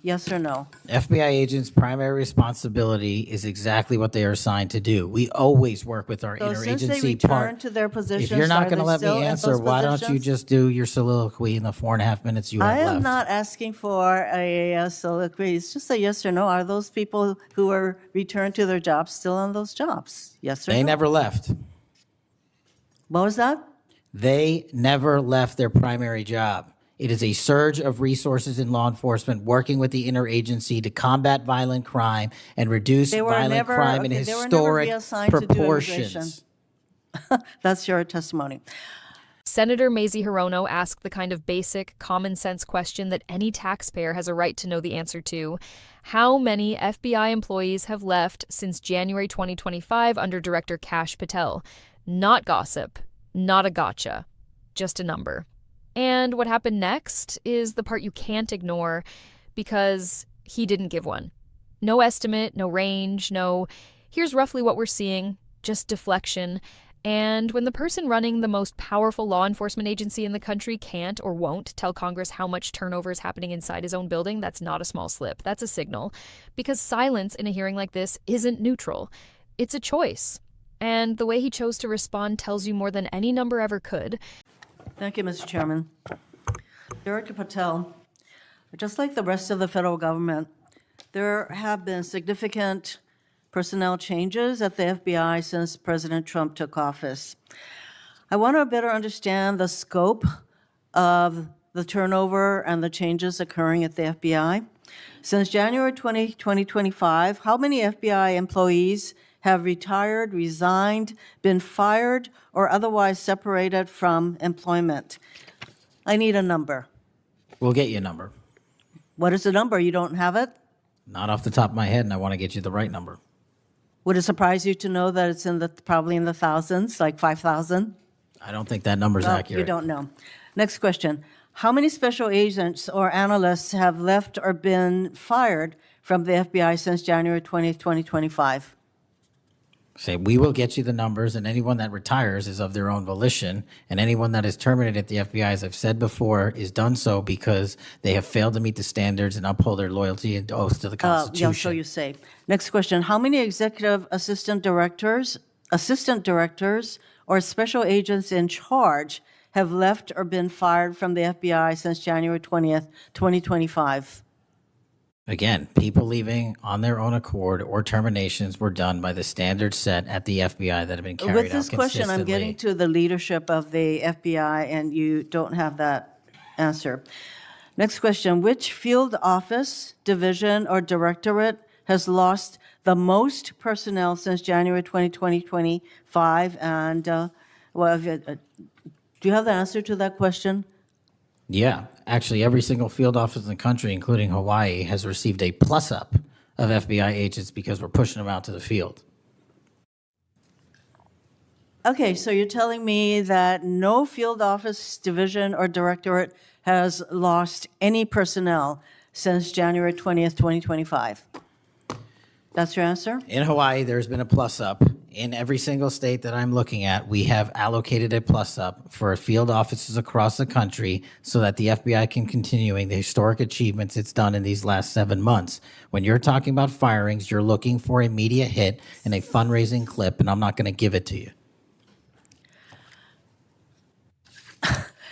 Yes or no? FBI agents' primary responsibility is exactly what they are assigned to do. We always work with our So since they interagency return part. to their positions, If you're not are going to they let me still in answer, those why don't you positions? just do your soliloquy in the 4.5 minutes you have I left? am not asking for a soliloquy. It's just a yes or no. Are those people who are returned to their jobs still on those jobs? Yes or no? They never left. What was that? They never left their primary job. It is a surge of resources in law enforcement working with the interagency to combat violent crime and reduce They were violent never- crime in okay, they were never historic reassigned to do proportions. That's your testimony. Senator Mazie Hirono asked the kind of basic, common sense question that any taxpayer has a right to know the answer to. How many FBI employees have left since January 2025 under Director Kash Patel? Not gossip, not a gotcha, just a number. And what happened next is the part you can't ignore because he didn't give one. No estimate, no range, no, here's roughly what we're seeing, just deflection. And when the person running the most powerful law enforcement agency in the country can't or won't tell Congress how much turnover is happening inside his own building, that's not a small slip. That's a signal. Because silence in a hearing like this isn't neutral. It's a choice. And the way he chose to respond tells you more than any number ever could. Thank you, Mr. Chairman. Director Patel, just like the rest of the federal government, there have been significant personnel changes at the FBI since President Trump took office. I want to better understand the scope of the turnover and the changes occurring at the FBI. Since January 2025, how many FBI employees have retired, resigned, been fired, or otherwise separated from employment? I need a number. We'll get you a number. What is the number? You don't have it? Not off the top of my head, and I want to get you the right number. Would it surprise you to know that it's probably in the thousands, like 5,000? I don't think that number's accurate. You don't know. Next question. How many special agents or analysts have left or been fired from the FBI since January 20th, 2025? Say, we will get you the numbers, and anyone that retires is of their own volition, and anyone that is terminated at the FBI, as I've said before, is done so because they have failed to meet the standards and uphold their loyalty and oath to the Constitution. Yeah, so you say. Next question. How many executive assistant directors, or special agents in charge have left or been fired from the FBI since January 20th, 2025? Again, people leaving on their own accord or terminations were done by the standards set at the FBI that have been carried out With this question, I'm consistently. getting to the leadership of the FBI, and you don't have that answer. Next question. Which field office, division, or directorate has lost the most personnel since January 2025? And do you have the answer to that question? Yeah, actually, every single field office in the country, including Hawaii, has received a plus-up of FBI agents because we're pushing them out to the field. Okay, so you're telling me that no field office, division, or directorate has lost any personnel since January 20th, 2025? That's your answer? In Hawaii, there's been a plus-up. In every single state that I'm looking at, we have allocated a plus-up for field offices across the country so that the FBI can continuing the historic achievements it's done in these last 7 months. When you're talking about firings, you're looking for a media hit and a fundraising clip, and I'm not going to give it to you.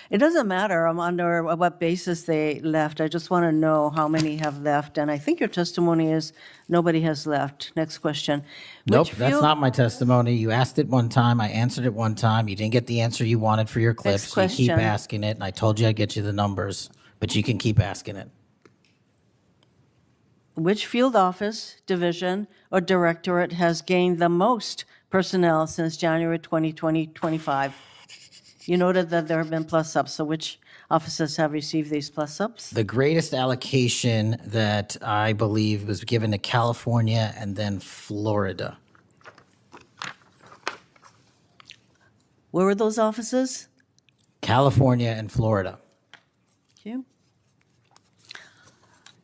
It doesn't matter under what basis they left. I just want to know how many have left. And I think your testimony is nobody has left. Next question. Nope, that's not my testimony. You asked it one time. I answered it one time. You didn't get the answer you wanted for your clip, so you keep asking it. And I told you I'd get you the numbers, but you can keep asking it. Which field office, division, or directorate has gained the most personnel since January 2025? You noted that there have been plus-ups, so which offices have received these plus-ups? The greatest allocation that I believe was given to California and then Florida. Where were those offices? California and Florida. Thank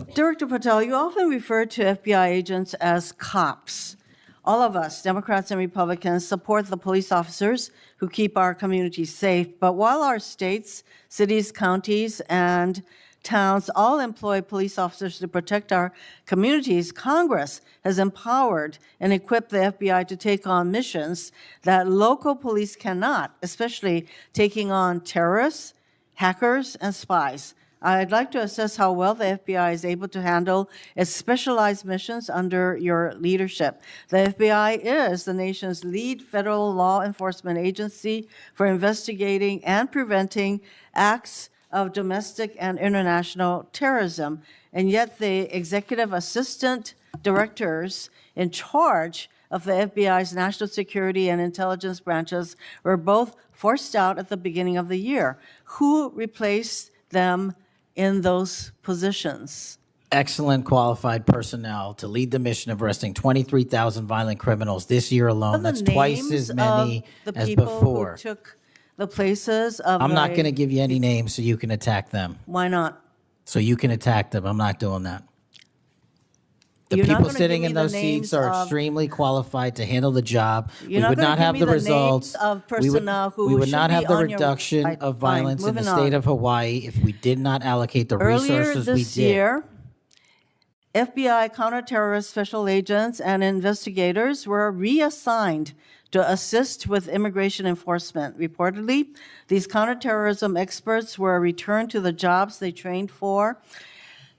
you. Director Patel, you often refer to FBI agents as cops. All of us, Democrats and Republicans, support the police officers who keep our communities safe. But while our states, cities, counties, and towns all employ police officers to protect our communities, Congress has empowered and equipped the FBI to take on missions that local police cannot, especially taking on terrorists, hackers, and spies. I'd like to assess how well the FBI is able to handle its specialized missions under your leadership. The FBI is the nation's lead federal law enforcement agency for investigating and preventing acts of domestic and international terrorism. And yet the executive assistant directors in charge of the FBI's national security and intelligence branches were both forced out at the beginning of the year. Who replaced them in those positions? Excellent qualified personnel to lead the mission of arresting 23,000 violent criminals this year alone. That's twice as many as before. Who took the places of I'm not going to give you any names so you can attack them. Why not? So you can attack them. I'm not doing that. The You're not people gonna sitting give in me the those seats names are of- extremely qualified to handle the job. You're We not would gonna not give have me the the names results. of We would- personnel who we would should not be have the on your- reduction Right, of fine, violence in the moving state on. of Hawaii if we did not allocate the Earlier resources we this did. year, FBI counterterrorist special agents and investigators were reassigned to assist with immigration enforcement. Reportedly, these counterterrorism experts were returned to the jobs they trained for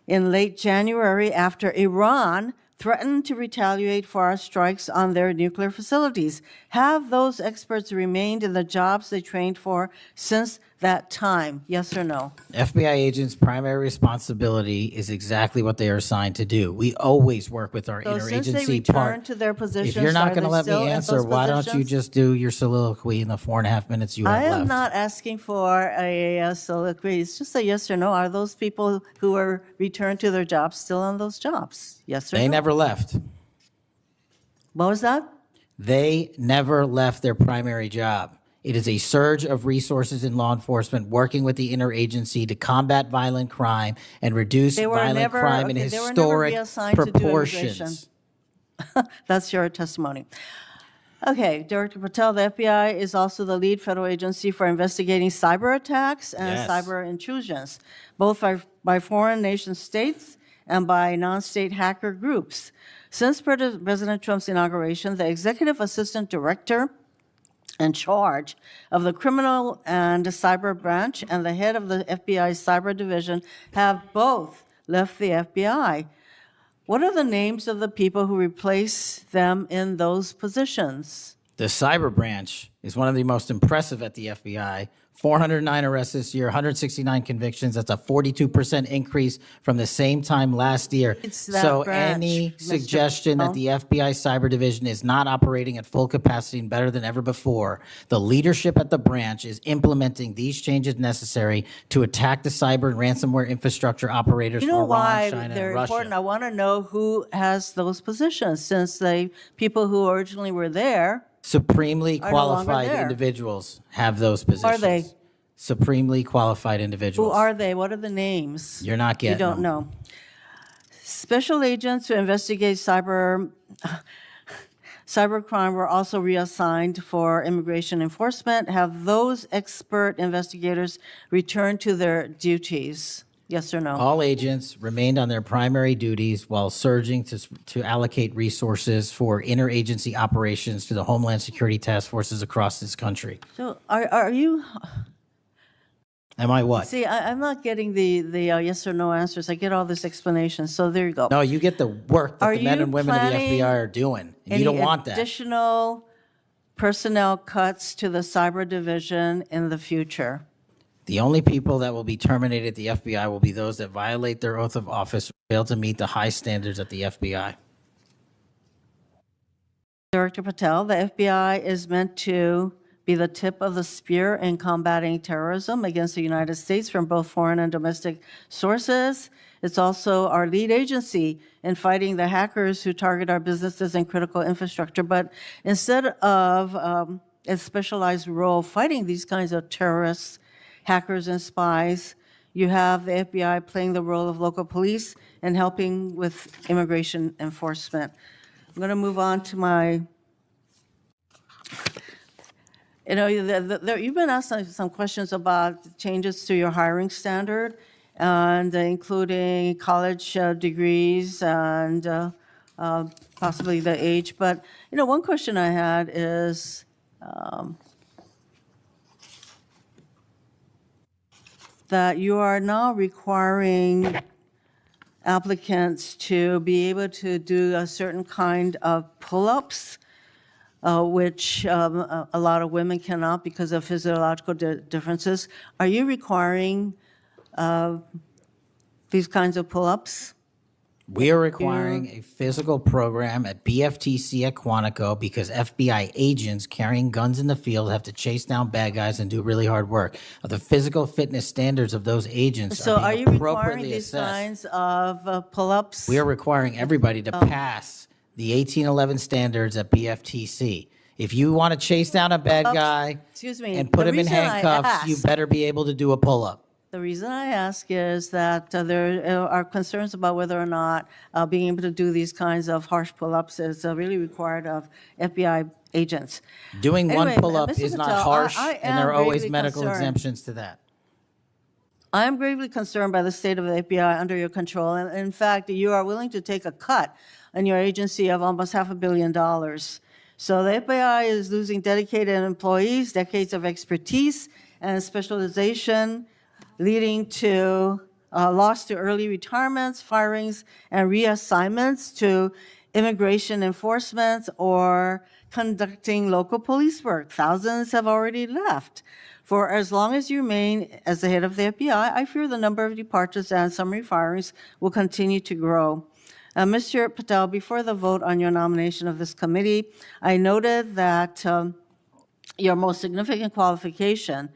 in late January after Iran threatened to retaliate for our strikes on their nuclear facilities. Have those experts remained in the jobs they trained for since that time? Yes or no? FBI agents' primary responsibility is exactly what they are assigned to do. We always work with our So since they interagency returned part. to their positions, If you're not are going to they let me still in answer, those why don't you positions? just do your soliloquy in the 4.5 minutes you have I left? am not asking for a soliloquy. It's just a yes or no. Are those people who were returned to their jobs still on those jobs? Yes or They no? never left. What was that? They never left their primary job. It is a surge of resources in law enforcement working with the interagency to combat violent crime and reduce They were violent never- crime in okay, they were never historic reassigned to do proportions. That's your testimony. Okay, Director Patel, the FBI is also the lead federal agency for investigating cyber attacks and Yes. cyber intrusions, both by foreign nation states and by non-state hacker groups. Since President Trump's inauguration, the executive assistant director in charge of the criminal and cyber branch and the head of the FBI's cyber division have both left the FBI. What are the names of the people who replace them in those positions? The cyber branch is one of the most impressive at the FBI. 409 arrests this year, 169 convictions. That's a 42% increase from the same time last year. It's that So branch, any Mr. suggestion that Patel. the FBI cyber division is not operating at full capacity and better than ever before, the leadership at the branch is implementing these changes necessary to attack the cyber and ransomware infrastructure operators You for know Iran, why China, they're and Russia. important? I want to know who has those positions, since the people who originally were there. Supremely are no longer qualified there. individuals have those positions. Are they? Supremely qualified Who individuals. are they? What are the names? You're not getting You don't them. know. Special agents who investigate cybercrime were also reassigned for immigration enforcement. Have those expert investigators returned to their duties? Yes or no? All agents remained on their primary duties while surging to allocate resources for interagency operations to the Homeland Security task forces across this country. So are you, Am I what? see, I'm not getting the yes or no answers. I get all this explanation, so there you go. No, you get the work that Are the men you and women of the planning FBI are doing, and you Any don't want that. additional personnel cuts to the cyber division in the future? The only people that will be terminated at the FBI will be those that violate their oath of office or fail to meet the high standards at the FBI. Director Patel, the FBI is meant to be the tip of the spear in combating terrorism against the United States from both foreign and domestic sources. It's also our lead agency in fighting the hackers who target our businesses and critical infrastructure. But instead of a specialized role fighting these kinds of terrorists, hackers, and spies, you have the FBI playing the role of local police and helping with immigration enforcement. I'm going to move on to my, you've been asked some questions about changes to your hiring standard, and including college degrees and possibly the age. But, one question I had is, that you are now requiring applicants to be able to do a certain kind of pull-ups, which a lot of women cannot because of physiological differences. Are you requiring these kinds of pull-ups? We are requiring a physical program at BFTC at Quantico because FBI agents carrying guns in the field have to chase down bad guys and do really hard work. The physical fitness standards of those agents So are are being you requiring appropriately these assessed. kinds of pull-ups? We are requiring everybody to pass the 1811 standards at BFTC. If you want to chase down a bad guy Excuse me, and put the him in reason I handcuffs, you asked- better be able to do a pull-up. The reason I ask is that there are concerns about whether or not being able to do these kinds of harsh pull-ups is really required of FBI agents. Doing Anyway, one pull-up Mr. is not Patel, harsh, I and there are am always gravely medical concerned. exemptions to that. I am gravely concerned by the state of the FBI under your control. And in fact, you are willing to take a cut on your agency of almost $500 million. So the FBI is losing dedicated employees, decades of expertise and specialization, leading to loss to early retirements, firings, and reassignments to immigration enforcement or conducting local police work. Thousands have already left. For as long as you remain as the head of the FBI, I fear the number of departures and summary firings will continue to grow. Mr. Patel, before the vote on your nomination of this committee, I noted that your most significant qualification,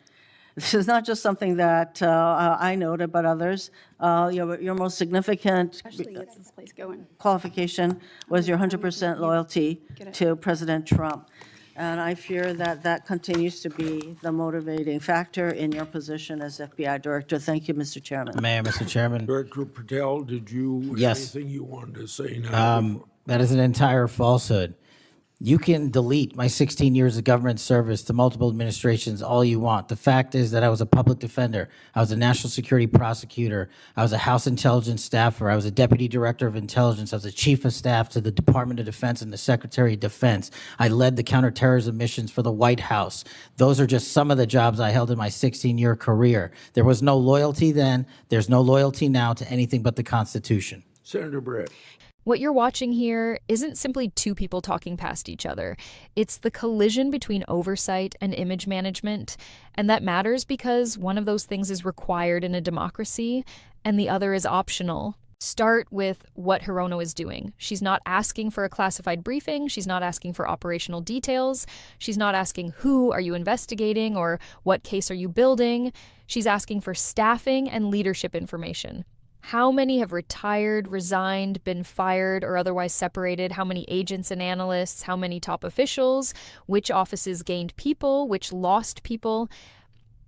this is not just something that I noted, but others, your most significant Actually gets this place going. qualification was your 100% loyalty to President Trump. And I fear that that continues to be the motivating factor in your position as FBI director. Thank you, Mr. Chairman. Mayor, Mr. Chairman. Director Patel, did you have Yes. anything you wanted to say now? That is an entire falsehood. You can delete my 16 years of government service to multiple administrations all you want. The fact is that I was a public defender. I was a national security prosecutor. I was a House intelligence staffer. I was a deputy director of intelligence. I was a chief of staff to the Department of Defense and the Secretary of Defense. I led the counterterrorism missions for the White House. Those are just some of the jobs I held in my 16-year career. There was no loyalty then. There's no loyalty now to anything but the Constitution. Senator Brett. What you're watching here isn't simply two people talking past each other. It's the collision between oversight and image management. And that matters because one of those things is required in a democracy and the other is optional. Start with what Hirono is doing. She's not asking for a classified briefing. She's not asking for operational details. She's not asking who are you investigating or what case are you building. She's asking for staffing and leadership information. How many have retired, resigned, been fired, or otherwise separated? How many agents and analysts? How many top officials? Which offices gained people? Which lost people?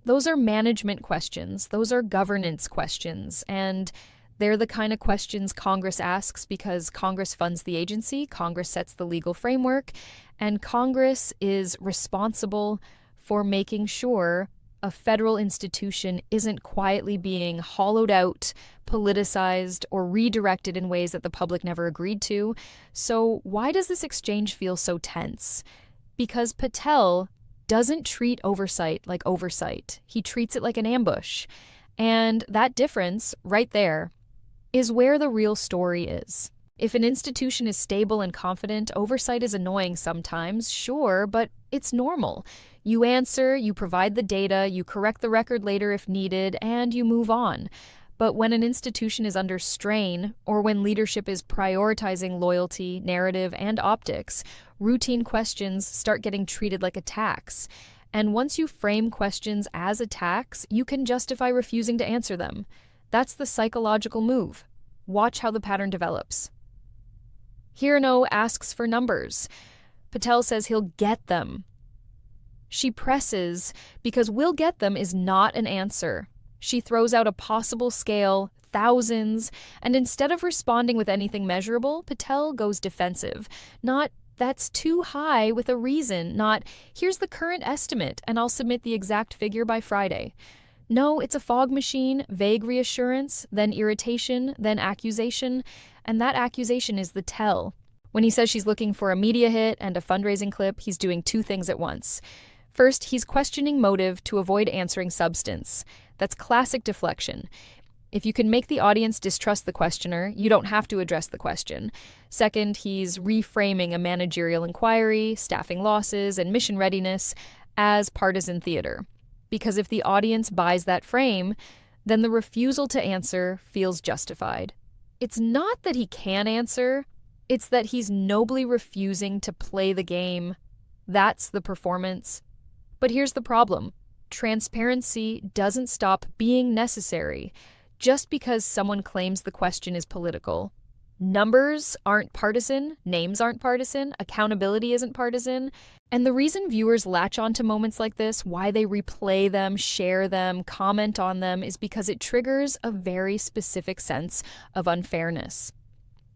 Those are management questions. Those are governance questions. And they're the kind of questions Congress asks because Congress funds the agency, Congress sets the legal framework, and Congress is responsible for making sure a federal institution isn't quietly being hollowed out, politicized, or redirected in ways that the public never agreed to. So why does this exchange feel so tense? Because Patel doesn't treat oversight like oversight. He treats it like an ambush. And that difference, right there, is where the real story is. If an institution is stable and confident, oversight is annoying sometimes, sure, but it's normal. You answer, you provide the data, you correct the record later if needed, and you move on. But when an institution is under strain, or when leadership is prioritizing loyalty, narrative, and optics, routine questions start getting treated like attacks. And once you frame questions as attacks, you can justify refusing to answer them. That's the psychological move. Watch how the pattern develops. Hirono asks for numbers. Patel says he'll get them. She presses because "we'll get them" is not an answer. She throws out a possible scale, thousands, and instead of responding with anything measurable, Patel goes defensive. Not "that's too high" with a reason, not "here's the current estimate and I'll submit the exact figure by Friday." No, it's a fog machine, vague reassurance, then irritation, then accusation, and that accusation is the tell. When he says she's looking for a media hit and a fundraising clip, he's doing two things at once. First, he's questioning motive to avoid answering substance. That's classic deflection. If you can make the audience distrust the questioner, you don't have to address the question. Second, he's reframing a managerial inquiry, staffing losses, and mission readiness as partisan theater. Because if the audience buys that frame, then the refusal to answer feels justified. It's not that he can't answer, it's that he's nobly refusing to play the game. That's the performance. But here's the problem. Transparency doesn't stop being necessary just because someone claims the question is political. Numbers aren't partisan, names aren't partisan, accountability isn't partisan. And the reason viewers latch onto moments like this, why they replay them, share them, comment on them, is because it triggers a very specific sense of unfairness.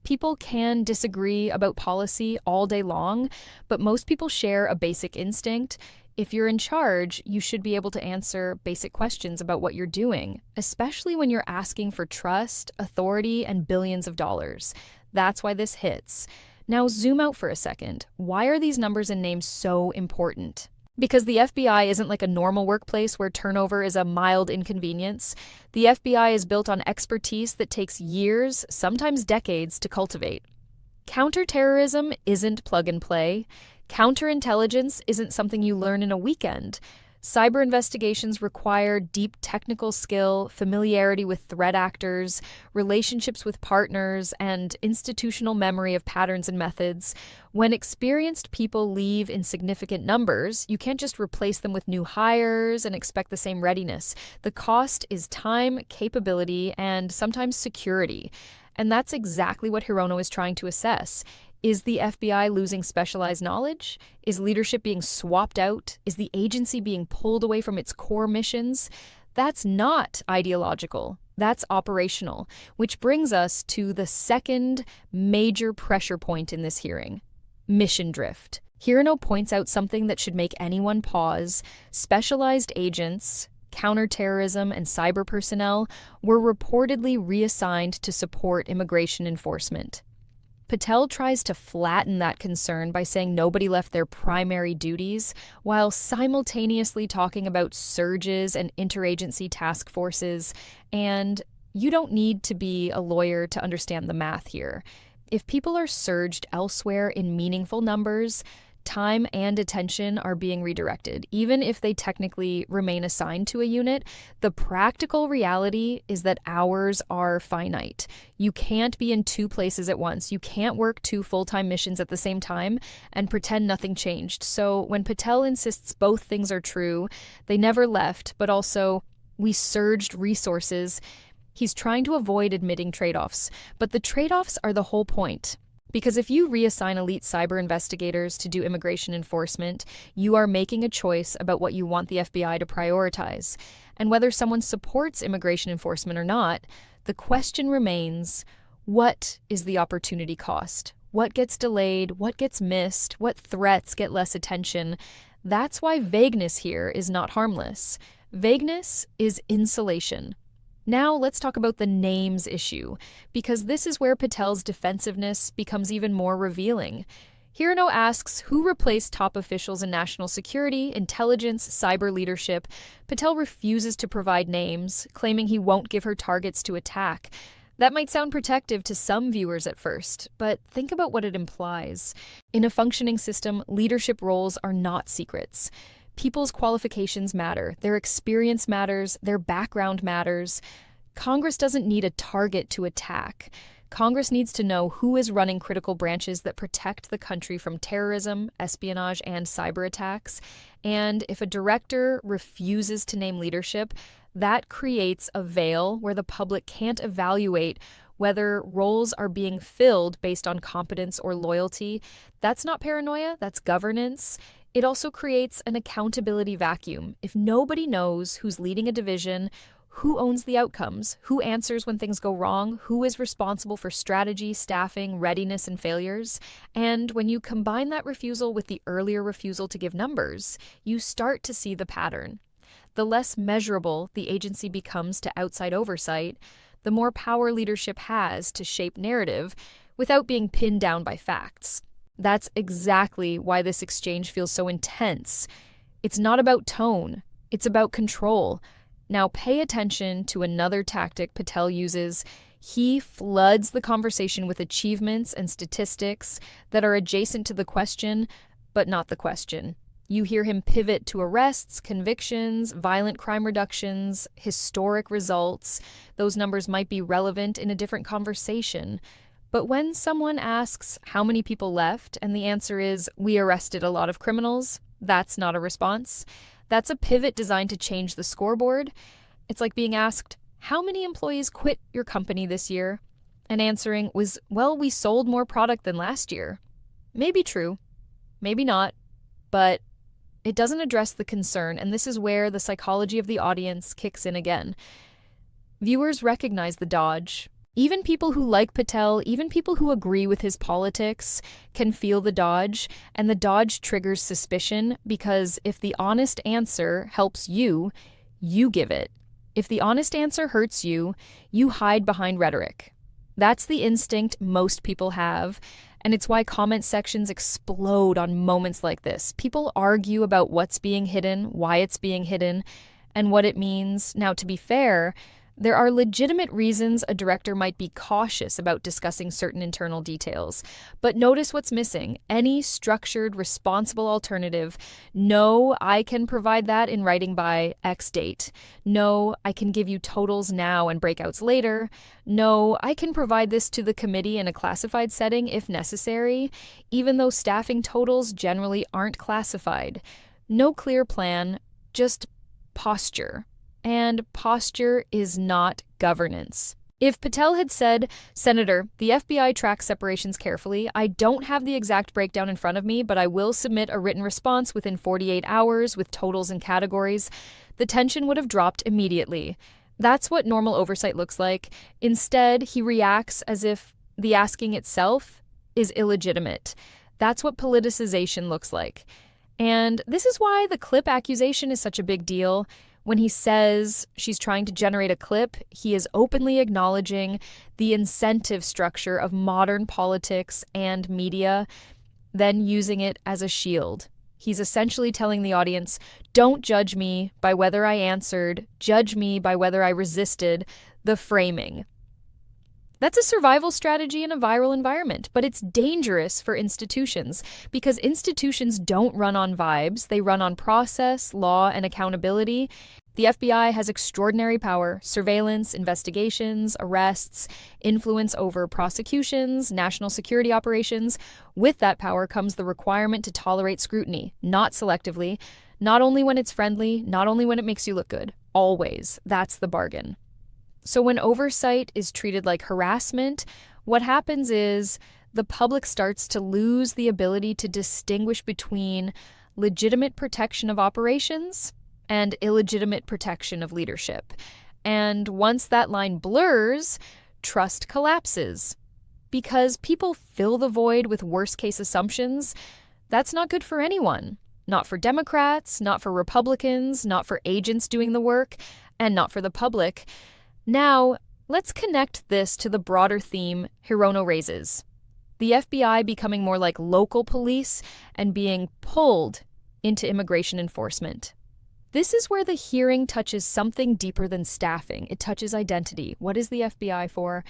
People can disagree about policy all day long, but most people share a basic instinct. If you're in charge, you should be able to answer basic questions about what you're doing, especially when you're asking for trust, authority, and billions of dollars. That's why this hits. Now zoom out for a second. Why are these numbers and names so important? Because the FBI isn't like a normal workplace where turnover is a mild inconvenience. The FBI is built on expertise that takes years, sometimes decades, to cultivate. Counterterrorism isn't plug and play. Counterintelligence isn't something you learn in a weekend. Cyber investigations require deep technical skill, familiarity with threat actors, relationships with partners, and institutional memory of patterns and methods. When experienced people leave in significant numbers, you can't just replace them with new hires and expect the same readiness. The cost is time, capability, and sometimes security. And that's exactly what Hirono is trying to assess. Is the FBI losing specialized knowledge? Is leadership being swapped out? Is the agency being pulled away from its core missions? That's not ideological. That's operational, which brings us to the second major pressure point in this hearing: mission drift. Hirono points out something that should make anyone pause. Specialized agents, counterterrorism, and cyber personnel were reportedly reassigned to support immigration enforcement. Patel tries to flatten that concern by saying nobody left their primary duties, while simultaneously talking about surges and interagency task forces. And you don't need to be a lawyer to understand the math here. If people are surged elsewhere in meaningful numbers, time and attention are being redirected. Even if they technically remain assigned to a unit, the practical reality is that hours are finite. You can't be in two places at once. You can't work two full-time missions at the same time and pretend nothing changed. So when Patel insists both things are true, they never left, but also we surged resources, he's trying to avoid admitting trade-offs. But the trade-offs are the whole point. Because if you reassign elite cyber investigators to do immigration enforcement, you are making a choice about what you want the FBI to prioritize. And whether someone supports immigration enforcement or not, the question remains, what is the opportunity cost? What gets delayed? What gets missed? What threats get less attention? That's why vagueness here is not harmless. Vagueness is insulation. Now let's talk about the names issue, because this is where Patel's defensiveness becomes even more revealing. Hirono asks who replaced top officials in national security, intelligence, cyber leadership. Patel refuses to provide names, claiming he won't give her targets to attack. That might sound protective to some viewers at first, but think about what it implies. In a functioning system, leadership roles are not secrets. People's qualifications matter, their experience matters, their background matters. Congress doesn't need a target to attack. Congress needs to know who is running critical branches that protect the country from terrorism, espionage, and cyber attacks. And if a director refuses to name leadership, that creates a veil where the public can't evaluate whether roles are being filled based on competence or loyalty. That's not paranoia, that's governance. It also creates an accountability vacuum. If nobody knows who's leading a division, who owns the outcomes, who answers when things go wrong, who is responsible for strategy, staffing, readiness, and failures, and when you combine that refusal with the earlier refusal to give numbers, you start to see the pattern. The less measurable the agency becomes to outside oversight, the more power leadership has to shape narrative without being pinned down by facts. That's exactly why this exchange feels so intense. It's not about tone, it's about control. Now pay attention to another tactic Patel uses. He floods the conversation with achievements and statistics that are adjacent to the question, but not the question. You hear him pivot to arrests, convictions, violent crime reductions, historic results. Those numbers might be relevant in a different conversation. But when someone asks how many people left and the answer is, we arrested a lot of criminals, that's not a response. That's a pivot designed to change the scoreboard. It's like being asked, how many employees quit your company this year? And answering was, well, we sold more product than last year. Maybe true, maybe not, but it doesn't address the concern, and this is where the psychology of the audience kicks in again. Viewers recognize the dodge. Even people who like Patel, even people who agree with his politics, can feel the dodge, and the dodge triggers suspicion because if the honest answer helps you, you give it. If the honest answer hurts you, you hide behind rhetoric. That's the instinct most people have, and it's why comment sections explode on moments like this. People argue about what's being hidden, why it's being hidden, and what it means. Now, to be fair, there are legitimate reasons a director might be cautious about discussing certain internal details. But notice what's missing. Any structured, responsible alternative. No, I can provide that in writing by X date. No, I can give you totals now and breakouts later. No, I can provide this to the committee in a classified setting if necessary, even though staffing totals generally aren't classified. No clear plan, just posture. And posture is not governance. If Patel had said, Senator, the FBI tracks separations carefully. I don't have the exact breakdown in front of me, but I will submit a written response within 48 hours with totals and categories, the tension would have dropped immediately. That's what normal oversight looks like. Instead, he reacts as if the asking itself is illegitimate. That's what politicization looks like. And this is why the clip accusation is such a big deal. When he says she's trying to generate a clip, he is openly acknowledging the incentive structure of modern politics and media, then using it as a shield. He's essentially telling the audience, don't judge me by whether I answered, judge me by whether I resisted the framing. That's a survival strategy in a viral environment, but it's dangerous for institutions because institutions don't run on vibes. They run on process, law, and accountability. The FBI has extraordinary power: surveillance, investigations, arrests, influence over prosecutions, national security operations. With that power comes the requirement to tolerate scrutiny, not selectively, not only when it's friendly, not only when it makes you look good. Always. That's the bargain. So when oversight is treated like harassment, what happens is the public starts to lose the ability to distinguish between legitimate protection of operations and illegitimate protection of leadership. And once that line blurs, trust collapses. Because people fill the void with worst-case assumptions, that's not good for anyone. Not for Democrats, not for Republicans, not for agents doing the work, and not for the public. Now, let's connect this to the broader theme Hirono raises. The FBI becoming more like local police and being pulled into immigration enforcement. This is where the hearing touches something deeper than staffing. It touches identity. What is the FBI for?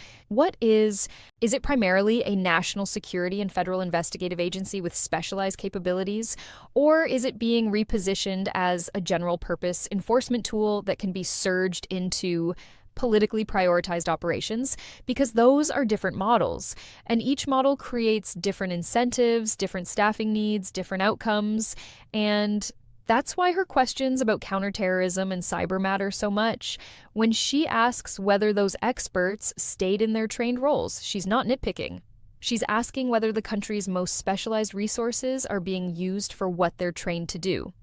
Is it primarily a national security and federal investigative agency with specialized capabilities? Or is it being repositioned as a general purpose enforcement tool that can be surged into politically prioritized operations? Because those are different models, and each model creates different incentives, different staffing needs, different outcomes, and that's why her questions about counterterrorism and cyber matter so much. When she asks whether those experts stayed in their trained roles, she's not nitpicking. She's asking whether the country's most specialized resources are being used for what they're trained to do.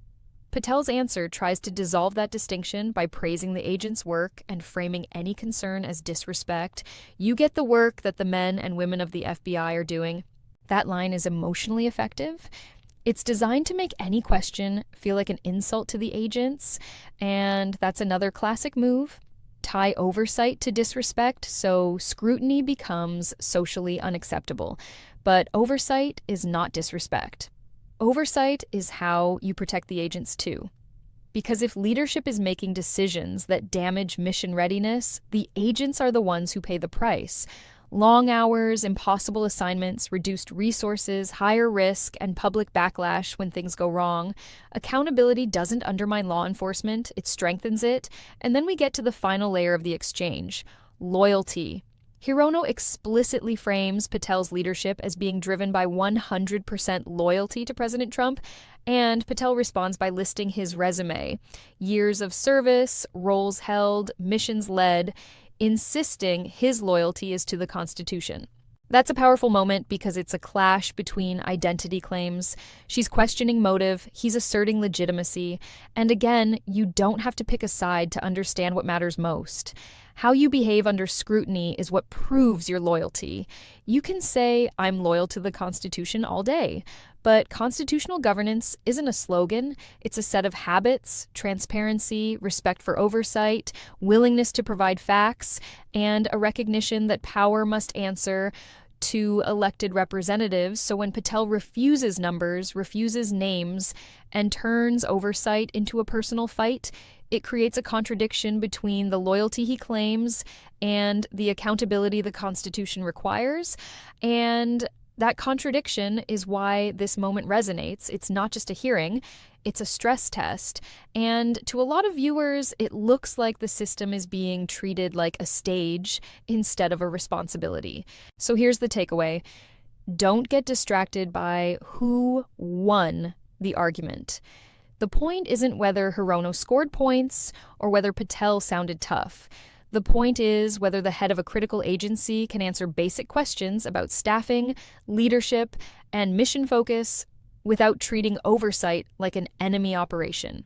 Patel's answer tries to dissolve that distinction by praising the agent's work and framing any concern as disrespect. You get the work that the men and women of the FBI are doing. That line is emotionally effective. It's designed to make any question feel like an insult to the agents, and that's another classic move. Tie oversight to disrespect, so scrutiny becomes socially unacceptable. But oversight is not disrespect. Oversight is how you protect the agents too. Because if leadership is making decisions that damage mission readiness, the agents are the ones who pay the price. Long hours, impossible assignments, reduced resources, higher risk, and public backlash when things go wrong. Accountability doesn't undermine law enforcement, it strengthens it. And then we get to the final layer of the exchange: loyalty. Hirono explicitly frames Patel's leadership as being driven by 100% loyalty to President Trump, and Patel responds by listing his resume: years of service, roles held, missions led, insisting his loyalty is to the Constitution. That's a powerful moment because it's a clash between identity claims. She's questioning motive, he's asserting legitimacy, and again, you don't have to pick a side to understand what matters most. How you behave under scrutiny is what proves your loyalty. You can say, "I'm loyal to the Constitution" all day, but constitutional governance isn't a slogan. It's a set of habits: transparency, respect for oversight, willingness to provide facts, and a recognition that power must answer to elected representatives. So when Patel refuses numbers, refuses names, and turns oversight into a personal fight, it creates a contradiction between the loyalty he claims and the accountability the Constitution requires. And that contradiction is why this moment resonates. It's not just a hearing, it's a stress test. And to a lot of viewers, it looks like the system is being treated like a stage instead of a responsibility. So here's the takeaway: don't get distracted by who won the argument. The point isn't whether Hirono scored points or whether Patel sounded tough. The point is whether the head of a critical agency can answer basic questions about staffing, leadership, and mission focus without treating oversight like an enemy operation.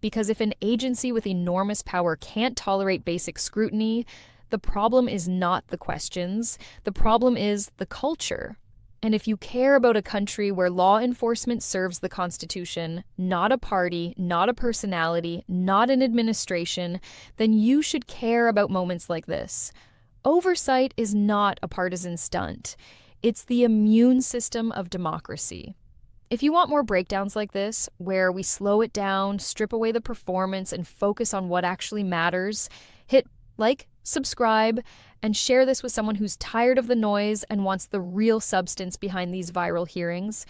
Because if an agency with enormous power can't tolerate basic scrutiny, the problem is not the questions, the problem is the culture. And if you care about a country where law enforcement serves the Constitution, not a party, not a personality, not an administration, then you should care about moments like this. Oversight is not a partisan stunt. It's the immune system of democracy. If you want more breakdowns like this, where we slow it down, strip away the performance, and focus on what actually matters, hit like, subscribe, and share this with someone who's tired of the noise and wants the real substance behind these viral hearings.